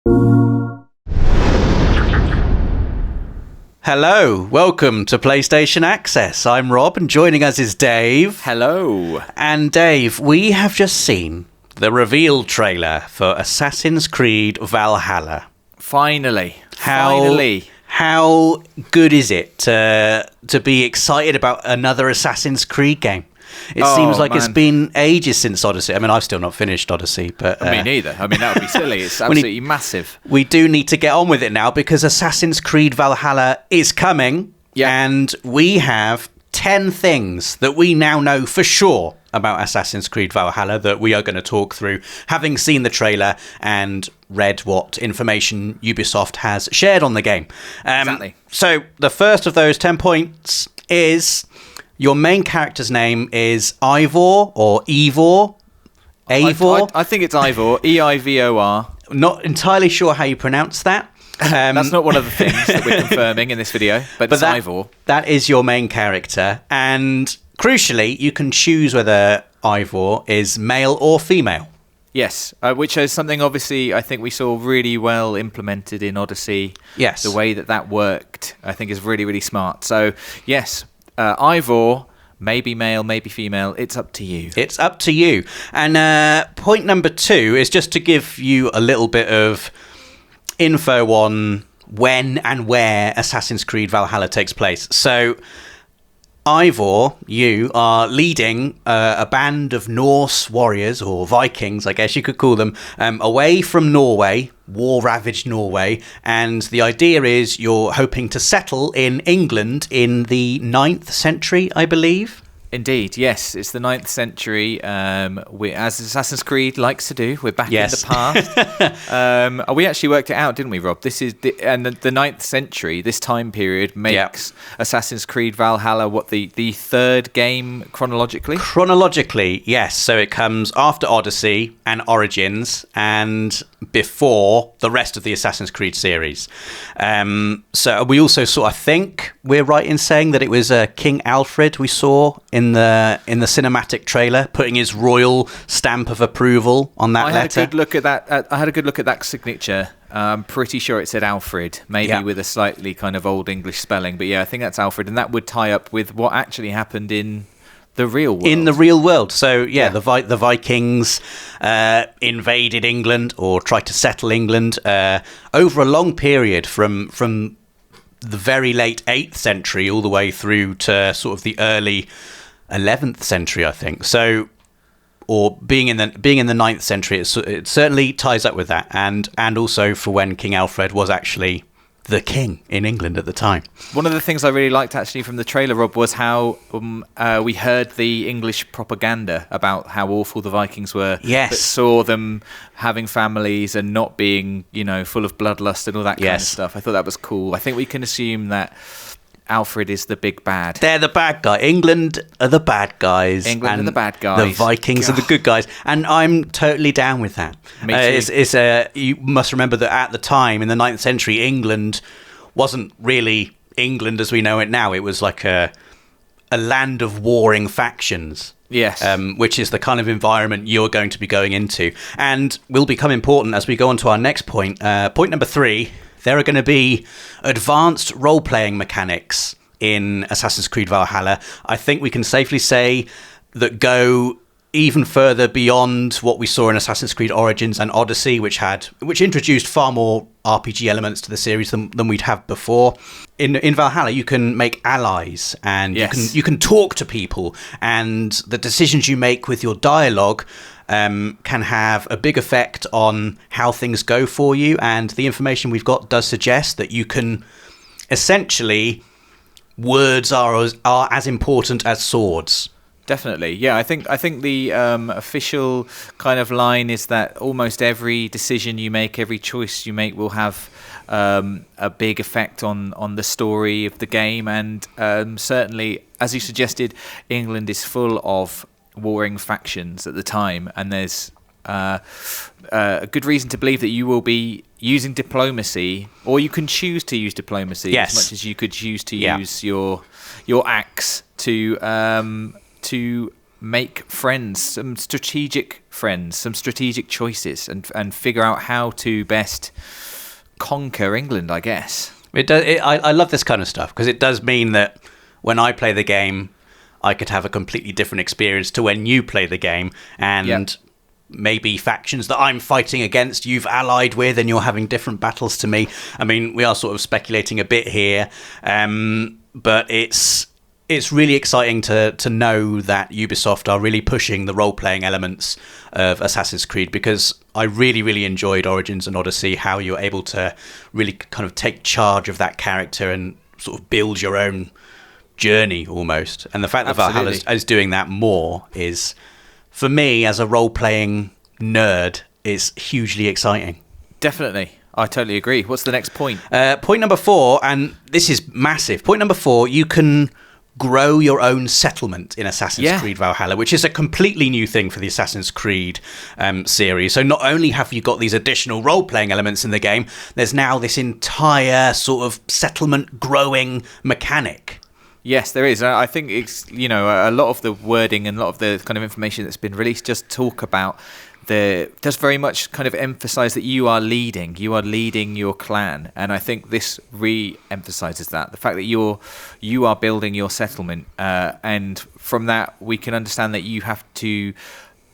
Hello, welcome to PlayStation Access. I'm Rob, and joining us is Dave. Hello. And Dave, we have just seen the reveal trailer for Assassin's Creed Valhalla. Finally. How good is it to be excited about another Assassin's Creed game? It seems like It's been ages since Odyssey. I mean, I've still not finished Odyssey, but me neither. I mean, that would be silly. It's absolutely massive. We do need to get on with it now because Assassin's Creed Valhalla is coming, and we have 10 things that we now know for sure about Assassin's Creed Valhalla that we are going to talk through, having seen the trailer and read what information Ubisoft has shared on the game. Exactly. So the first of those 10 points is your main character's name is Ivor or Eivor. Eivor? I think it's Ivor. E-I-V-O-R. Not entirely sure how you pronounce that. That's not one of the things that we're confirming in this video, but it's Ivor. That is your main character. And crucially, you can choose whether Ivor is male or female. Yes, which is something obviously I think we saw really well implemented in Odyssey. Yes. The way that worked, I think, is really, really smart. So, yes. Ivor, maybe male, maybe female. It's up to you. It's up to you. And point number 2 is just to give you a little bit of info on when and where Assassin's Creed Valhalla takes place. So, Ivor, you are leading a band of Norse warriors, or Vikings, I guess you could call them, away from Norway, war-ravaged Norway, and the idea is you're hoping to settle in England in the 9th century, I believe. Indeed, yes. It's the 9th century, as Assassin's Creed likes to do. We're back in the past. We actually worked it out, didn't we, Rob? This is the 9th century, this time period, makes Assassin's Creed Valhalla the third game chronologically? Chronologically, yes. So it comes after Odyssey and Origins and before the rest of the Assassin's Creed series. So we also saw, I think we're right in saying that it was King Alfred we saw in the cinematic trailer, putting his royal stamp of approval on that letter. I had a good look at that signature. I'm pretty sure it said Alfred, maybe with a slightly kind of old English spelling. But yeah, I think that's Alfred, and that would tie up with what actually happened in the real world. In the real world. So, the Vikings invaded England or tried to settle England over a long period from the very late 8th century all the way through to sort of the early 11th century, I think. So, or being in the 9th century, it certainly ties up with that, and also for when King Alfred was actually the king in England at the time. One of the things I really liked actually from the trailer, Rob, was how we heard the English propaganda about how awful the Vikings were. Yes. That saw them having families and not being, full of bloodlust and all that kind of stuff. I thought that was cool. I think we can assume that Alfred is the big bad. They're the bad guy. England are the bad guys. England are the bad guys. The Vikings are the good guys. And I'm totally down with that. Me too. You must remember that at the time, in the 9th century, England wasn't really England as we know it now. It was like a land of warring factions. Yes. Which is the kind of environment you're going to be going into. And will become important as we go on to our next point. Point number 3. There are going to be advanced role-playing mechanics in Assassin's Creed Valhalla. I think we can safely say that go even further beyond what we saw in Assassin's Creed Origins and Odyssey, which introduced far more RPG elements to the series than we'd have before. In Valhalla, you can make allies, and you can talk to people, and the decisions you make with your dialogue can have a big effect on how things go for you, and the information we've got does suggest that you can essentially, words are as important as swords. Definitely, yeah. I think the official kind of line is that almost every decision you make, every choice you make, will have a big effect on the story of the game, and certainly, as you suggested, England is full of warring factions at the time, and there's a good reason to believe that you will be using diplomacy, or you can choose to use diplomacy as much as you could choose to use your axe to make friends, some strategic friends, some strategic choices, and figure out how to best conquer England, I guess. It does. I love this kind of stuff because it does mean that when I play the game, I could have a completely different experience to when you play the game, and maybe factions that I'm fighting against you've allied with, and you're having different battles to me. I mean, we are sort of speculating a bit here, but it's really exciting to know that Ubisoft are really pushing the role-playing elements of Assassin's Creed, because I really, really enjoyed Origins and Odyssey, how you're able to really kind of take charge of that character and sort of build your own journey almost. And the fact that Valhalla is doing that more is, for me as a role-playing nerd, is hugely exciting. Definitely. I totally agree. What's the next point? Point number 4, and this is massive. Point number 4, you can grow your own settlement in Assassin's Creed Valhalla, which is a completely new thing for the Assassin's Creed series. So not only have you got these additional role-playing elements in the game, there's now this entire sort of settlement growing mechanic. Yes, there is. I think it's, a lot of the wording and a lot of the kind of information that's been released just talk about does very much kind of emphasize that you are leading your clan, and I think this re-emphasizes that, the fact that you are building your settlement, and from that we can understand that you have to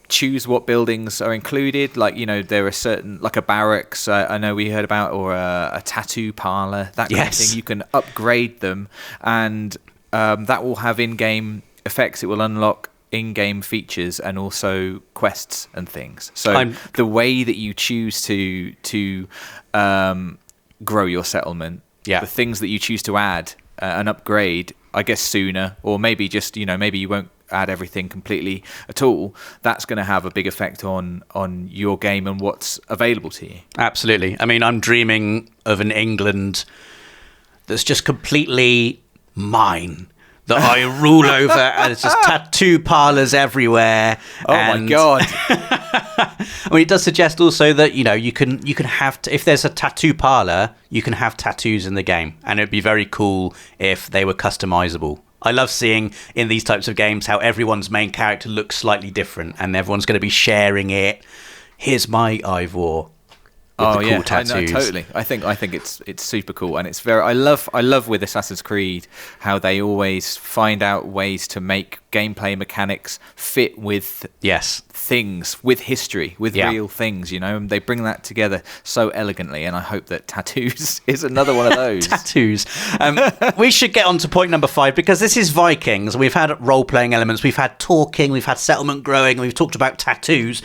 choose what buildings are included. Like, there are certain, like a barracks, I know we heard about, or a tattoo parlor, that kind of thing. You can upgrade them, and that will have in-game effects. It will unlock in-game features and also quests and things. So the way that you choose to grow your settlement, the things that you choose to add and upgrade, I guess sooner, or maybe just maybe you won't add everything completely at all, that's going to have a big effect on your game and what's available to you. Absolutely. I mean, I'm dreaming of an England that's just completely mine, that I rule over, and it's just tattoo parlors everywhere. Oh my god! I mean, it does suggest also that you can have if there's a tattoo parlor, you can have tattoos in the game, and it'd be very cool if they were customizable. I love seeing in these types of games how everyone's main character looks slightly different, and everyone's going to be sharing it. Here's my Ivor. Cool tattoos. I know, totally. I think it's super cool, and it's very. I love with Assassin's Creed how they always find out ways to make gameplay mechanics fit with things, with history, with real things. And they bring that together so elegantly, and I hope that tattoos is another one of those. Tattoos. We should get on to point number 5, because this is Vikings. We've had role-playing elements, we've had talking, we've had settlement growing, we've talked about tattoos.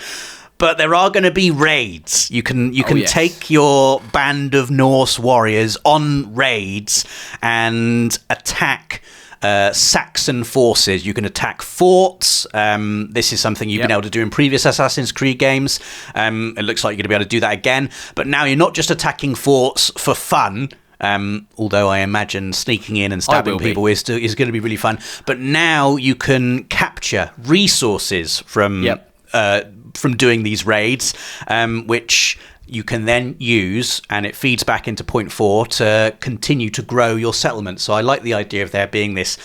But there are going to be raids. You can take your band of Norse warriors on raids and attack Saxon forces. You can attack forts. This is something you've been able to do in previous Assassin's Creed games. It looks like you're going to be able to do that again. But now you're not just attacking forts for fun. Although I imagine sneaking in and stabbing people is going to be really fun. But now you can capture resources from doing these raids, which you can then use, and it feeds back into point 4 to continue to grow your settlement. So I like the idea of there being this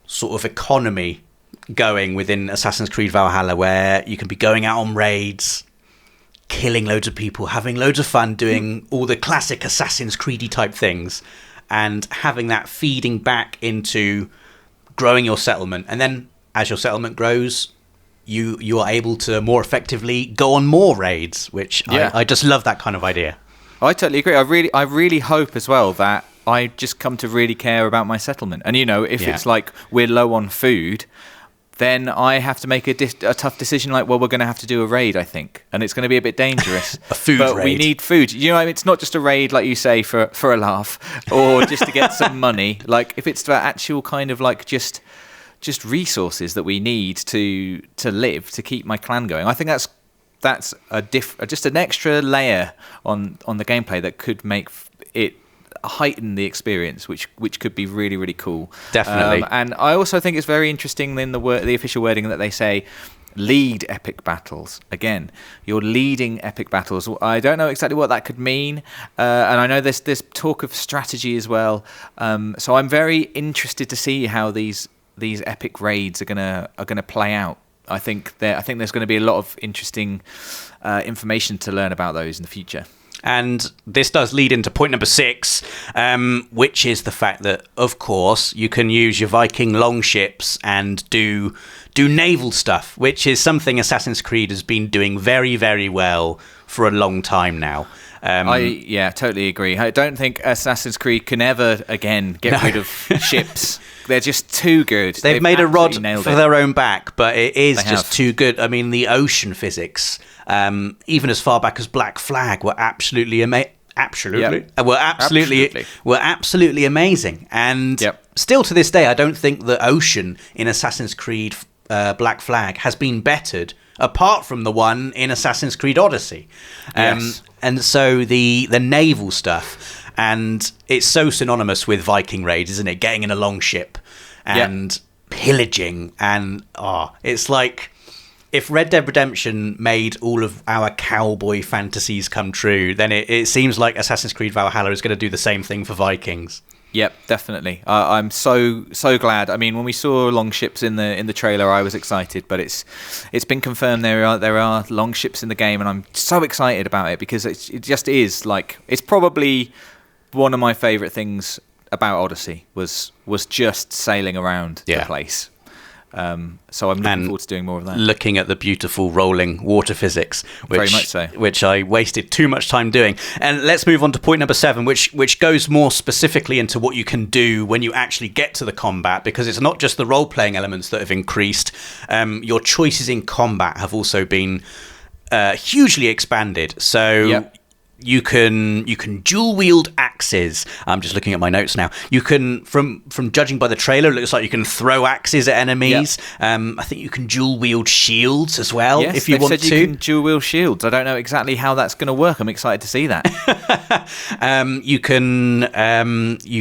sort of economy going within Assassin's Creed Valhalla, where you can be going out on raids, killing loads of people, having loads of fun, doing all the classic Assassin's Creedy type things, and having that feeding back into growing your settlement. And then as your settlement grows, you are able to more effectively go on more raids, which I just love that kind of idea. I totally agree. I really hope as well that I just come to really care about my settlement. And if it's like we're low on food, then I have to make a tough decision, like, well, we're going to have to do a raid, I think, and it's going to be a bit dangerous. A food raid. But we need food. It's not just a raid, like you say, for a laugh, or just to get some money. Like, if it's for actual kind of like just resources that we need to live, to keep my clan going, I think that's just an extra layer on the gameplay that could make it heighten the experience, which could be really, really cool. Definitely. And I also think it's very interesting in the official wording that they say lead epic battles. Again, you're leading epic battles. I don't know exactly what that could mean, and I know there's talk of strategy as well. So I'm very interested to see how these these epic raids are gonna play out. I think there's going to be a lot of interesting information to learn about those in the future. And this does lead into point number 6, which is the fact that, of course, you can use your Viking longships and do naval stuff, which is something Assassin's Creed has been doing very, very well for a long time now. I totally agree. I don't think Assassin's Creed can ever again get rid of ships. They're just too good. They've made a rod for their own back, but it is just too good. I mean, the ocean physics, even as far back as Black Flag, were absolutely amazing. Were absolutely amazing. And still to this day, I don't think the ocean in Assassin's Creed Black Flag has been bettered, apart from the one in Assassin's Creed Odyssey. And so the naval stuff, and it's so synonymous with Viking raids, isn't it? Getting in a longship and pillaging, and it's like if Red Dead Redemption made all of our cowboy fantasies come true, then it seems like Assassin's Creed Valhalla is going to do the same thing for Vikings. Yep, definitely. I'm so glad. I mean, when we saw longships in the trailer, I was excited, but it's been confirmed there are longships in the game, and I'm so excited about it because it just is like, it's probably one of my favorite things about Odyssey was just sailing around the place. So I'm looking forward to doing more of that. Looking at the beautiful rolling water physics, very much so, which I wasted too much time doing. And let's move on to point number 7, which goes more specifically into what you can do when you actually get to the combat, because it's not just the role-playing elements that have increased. Your choices in combat have also been hugely expanded. So you can dual wield axes. I'm just looking at my notes now. You can, from judging by the trailer, it looks like you can throw axes at enemies. I think you can dual wield shields as well, if you want to. You can dual wield shields. I don't know exactly how that's going to work. I'm excited to see that. You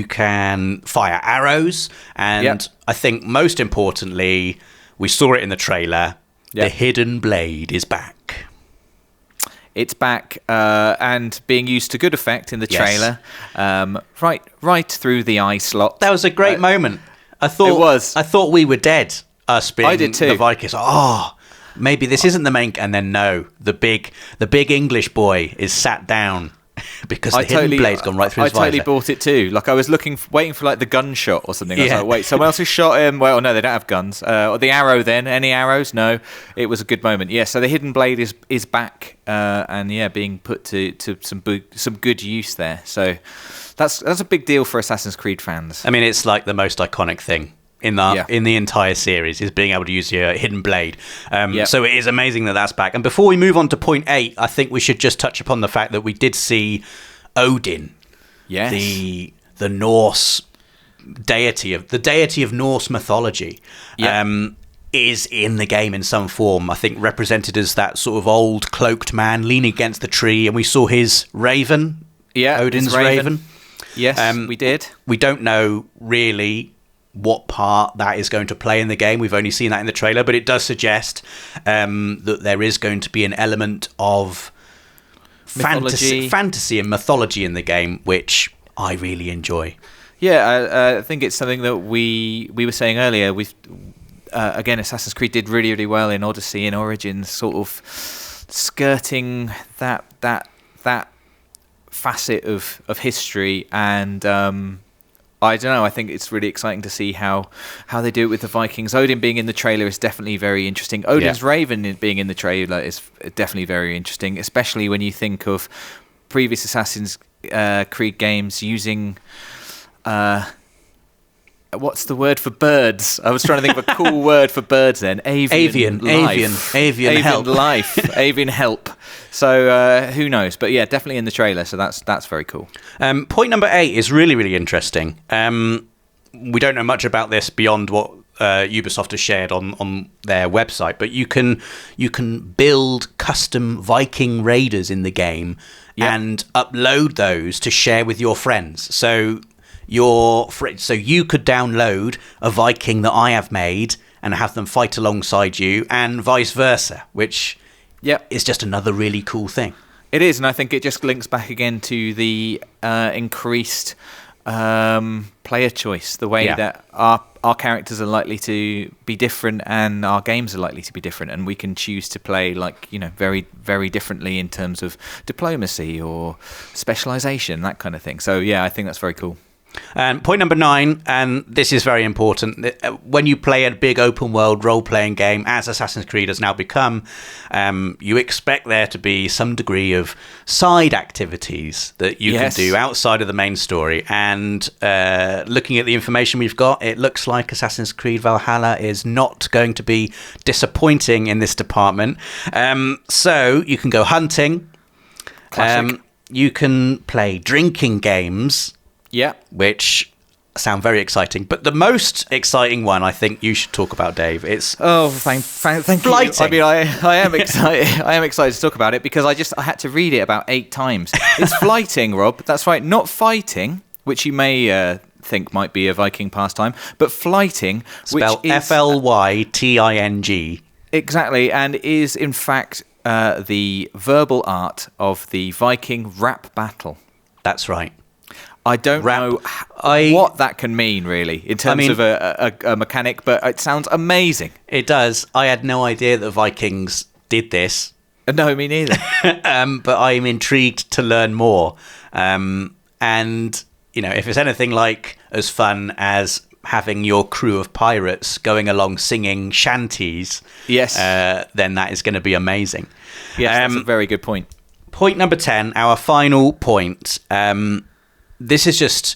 can fire arrows, and I think most importantly, we saw it in the trailer. The hidden blade is back. It's back and being used to good effect in the trailer, right through the eye slot. That was a great moment. I thought we were dead. Us being I did too. The Vikings. Maybe this isn't the main. And then no, the big English boy is sat down because the hidden blade's gone right through his visor. I totally bought it too. Like I was waiting for like the gunshot or something. I was like, wait, someone else has shot him. Well, no, they don't have guns. Or the arrow then. Any arrows? No. It was a good moment. Yeah, so the hidden blade is back and being put to some good use there. So that's a big deal for Assassin's Creed fans. I mean, it's like the most iconic thing in the entire series is being able to use your hidden blade. So it is amazing that that's back. And before we move on to point 8, I think we should just touch upon the fact that we did see Odin, the Norse deity of Norse mythology, is in the game in some form. I think represented as that sort of old cloaked man leaning against the tree, and we saw his raven. Odin's raven. Yes, we did. We don't know really what part that is going to play in the game. We've only seen that in the trailer, but it does suggest that there is going to be an element of fantasy and mythology in the game, which I really enjoy. I think it's something that we were saying earlier. Again, Assassin's Creed did really, really well in Odyssey and Origins, sort of skirting that facet of history, and I don't know. I think it's really exciting to see how they do it with the Vikings. Odin being in the trailer is definitely very interesting. Odin's Raven being in the trailer is definitely very interesting, especially when you think of previous Assassin's Creed games using what's the word for birds? I was trying to think of a cool word for birds then. Avian help. So who knows? But yeah, definitely in the trailer. So that's very cool. Point number 8 is really, really interesting. We don't know much about this beyond what Ubisoft has shared on their website, but you can build custom Viking raiders in the game and upload those to share with your friends. So you could download a Viking that I have made and have them fight alongside you, and vice versa, which is just another really cool thing. It is, and I think it just links back again to the increased player choice, the way that our characters are likely to be different and our games are likely to be different, and we can choose to play very, very differently in terms of diplomacy or specialization, that kind of thing. So yeah, I think that's very cool. And point number 9, and this is very important, when you play a big open world role-playing game, as Assassin's Creed has now become, you expect there to be some degree of side activities that you can do outside of the main story. And looking at the information we've got, it looks like Assassin's Creed Valhalla is not going to be disappointing in this department. So you can go hunting. Classic. You can play drinking games. Yeah, which sound very exciting. But the most exciting one, I think you should talk about, Dave. It's thank flighting. You. I mean, I am excited. I am excited to talk about it because I had to read it about 8 times. It's flighting, Rob. That's right, not fighting, which you may think might be a Viking pastime, but flighting, spelled which is Flyting. Exactly, and is in fact the verbal art of the Viking rap battle. That's right. I don't know what that can mean, really, in terms of a mechanic, but it sounds amazing. It does. I had no idea that Vikings did this. No, me neither. But I'm intrigued to learn more. And, if it's anything like as fun as having your crew of pirates going along singing shanties, then that is going to be amazing. Yes, that's a very good point. Point number 10, our final point. This is just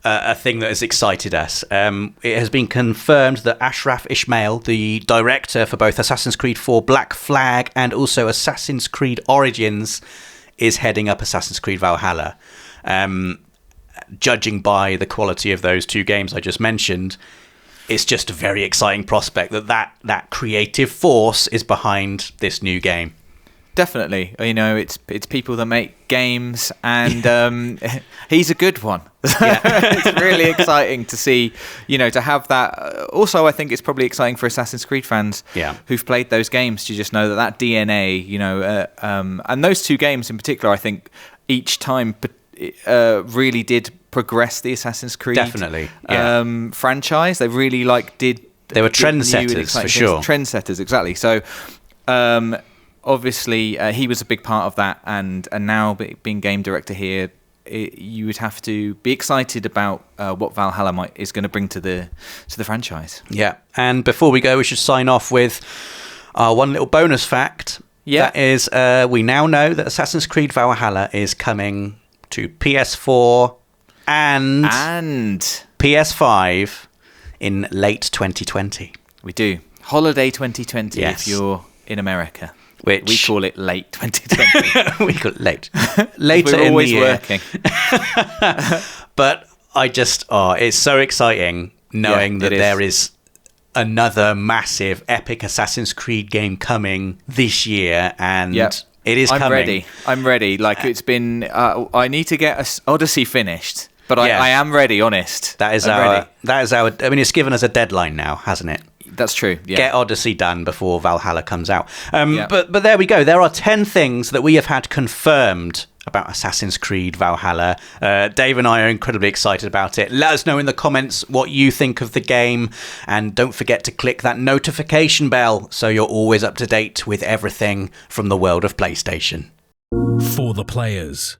a thing that has excited us. It has been confirmed that Ashraf Ismail, the director for both Assassin's Creed 4 Black Flag and also Assassin's Creed Origins, is heading up Assassin's Creed Valhalla. Judging by the quality of those 2 games I just mentioned, it's just a very exciting prospect that creative force is behind this new game. Definitely, it's people that make games, and he's a good one. It's really exciting to see, to have that. Also, I think it's probably exciting for Assassin's Creed fans who've played those games to just know that DNA, and those 2 games in particular, I think each time really did progress the Assassin's Creed franchise. They really they were trendsetters for sure. Trendsetters, exactly. So. Obviously, he was a big part of that, and now being game director here, you would have to be excited about what Valhalla is going to bring to the franchise. Yeah, and before we go, we should sign off with our one little bonus fact. Yeah, that is, we now know that Assassin's Creed Valhalla is coming to PS4 and PS5 in late 2020. We do. Holiday 2020 if you're in America. Which we call it late 2020. We call it late. Later We're always in the year. Working. But it's so exciting knowing that there is another massive epic Assassin's Creed game coming this year, and it is coming. I'm ready. It's been. I need to get Odyssey finished, but I am ready. Honest. That is our. I mean, it's given us a deadline now, hasn't it? That's true. Yeah. Get Odyssey done before Valhalla comes out. But there we go. There are 10 things that we have had confirmed about Assassin's Creed Valhalla. Dave and I are incredibly excited about it. Let us know in the comments what you think of the game. And don't forget to click that notification bell so you're always up to date with everything from the world of PlayStation. For the players.